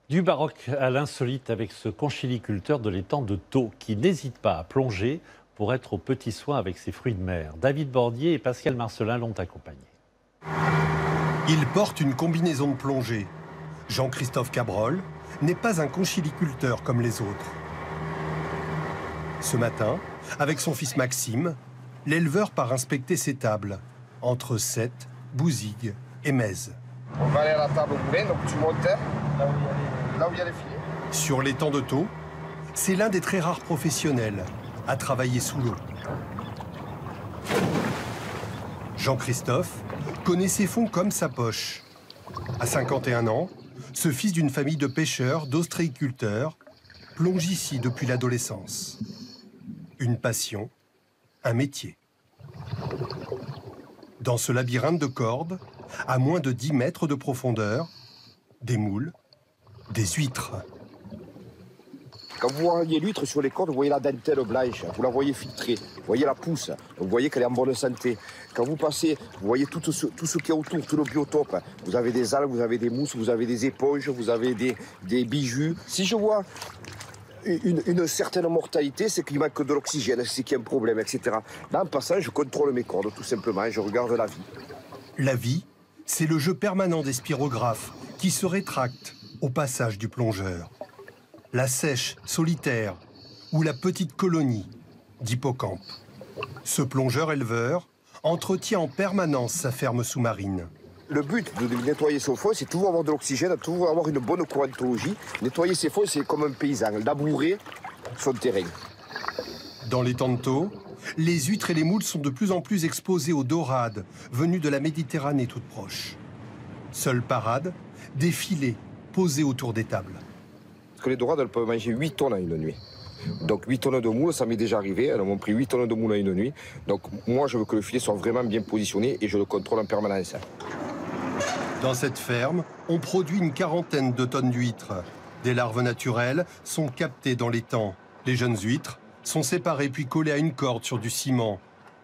Du baroque à l'insolite avec ce conchiliculteur de l'étang de Thau qui n'hésite pas à plonger pour être aux petits soins avec ses fruits de mer. David Bordier et Pascal Marcelin l'ont accompagné. Il porte une combinaison de plongée. Jean-Christophe Cabrol n'est pas un conchiliculteur comme les autres. Ce matin, avec son fils Maxime, l'éleveur part inspecter ses tables, entre Sète, Bouzigues et Metz. On va aller à la table au moulin, donc tu montes là où il y a les filets. Sur l'étang de Thau, c'est l'un des très rares professionnels à travailler sous l'eau. Jean-Christophe connaît ses fonds comme sa poche. À 51 ans, ce fils d'une famille de pêcheurs, d'ostréiculteurs, plonge ici depuis l'adolescence. Une passion, un métier. Dans ce labyrinthe de cordes, à moins de 10 mètres de profondeur, des moules, des huîtres. Quand vous voyez l'huître sur les cordes, vous voyez la dentelle blanche, vous la voyez filtrée, vous voyez la pousse, vous voyez qu'elle est en bonne santé. Quand vous passez, vous voyez tout ce qui est autour, tout le biotope. Vous avez des algues, vous avez des mousses, vous avez des éponges, vous avez des bijoux. Si je vois une certaine mortalité, c'est qu'il manque de l'oxygène, c'est qu'il y a un problème, etc. Là, en passant, je contrôle mes cordes, tout simplement, et je regarde la vie. La vie, c'est le jeu permanent des spirographes qui se rétractent au passage du plongeur. La sèche solitaire ou la petite colonie d'hippocampes. Ce plongeur-éleveur entretient en permanence sa ferme sous-marine. Le but de nettoyer son fond, c'est toujours avoir de l'oxygène, toujours avoir une bonne courantologie. Nettoyer ses fonds, c'est comme un paysan, labourer son terrain. Dans l'étang de Thau, les huîtres et les moules sont de plus en plus exposés aux dorades venues de la Méditerranée toute proche. Seule parade, des filets posés autour des tables. Parce que les dorades, elles peuvent manger 8 tonnes en une nuit. Donc 8 tonnes de moules, ça m'est déjà arrivé. Elles m'ont pris 8 tonnes de moules en une nuit. Donc moi, je veux que le filet soit vraiment bien positionné et je le contrôle en permanence. Dans cette ferme, on produit une quarantaine de tonnes d'huîtres. Des larves naturelles sont captées dans l'étang. Les jeunes huîtres sont séparées puis collées à une corde sur du ciment.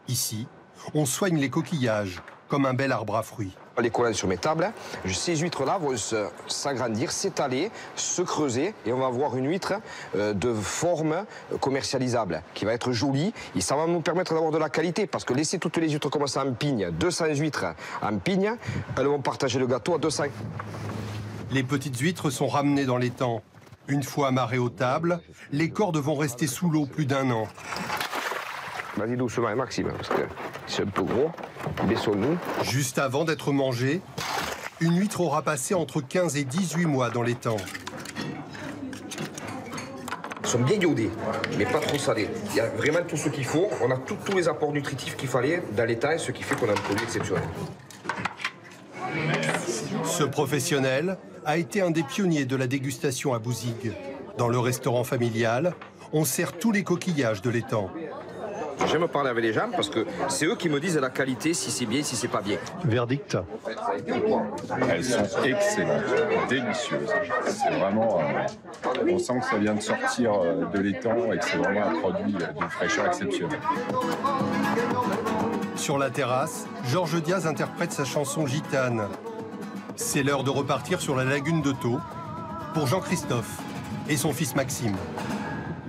Ici, on soigne les coquillages comme un bel arbre à fruits. En les collant sur mes tables, ces huîtres-là vont s'agrandir, s'étaler, se creuser et on va avoir une huître de forme commercialisable qui va être jolie et ça va nous permettre d'avoir de la qualité parce que laisser toutes les huîtres comme ça en pigne, 200 huîtres en pigne, elles vont partager le gâteau à 200. Les petites huîtres sont ramenées dans l'étang. Une fois amarrées aux tables, les cordes vont rester sous l'eau plus d'1 an. Vas-y doucement, Maxime, parce que c'est un peu gros. Baissons-nous. Juste avant d'être mangée, une huître aura passé entre 15 et 18 mois dans l'étang. Ils sont bien iodés, mais pas trop salés. Il y a vraiment tout ce qu'il faut. On a tous les apports nutritifs qu'il fallait dans l'étang, ce qui fait qu'on a un produit exceptionnel. Ce professionnel a été un des pionniers de la dégustation à Bouzigues. Dans le restaurant familial, on sert tous les coquillages de l'étang. J'aime parler avec les gens parce que c'est eux qui me disent la qualité, si c'est bien, si c'est pas bien. Verdict. Elles sont excellentes, délicieuses. C'est vraiment... on sent que ça vient de sortir de l'étang et que c'est vraiment un produit d'une fraîcheur exceptionnelle. Sur la terrasse, Georges Diaz interprète sa chanson Gitane. C'est l'heure de repartir sur la lagune de Thau pour Jean-Christophe et son fils Maxime.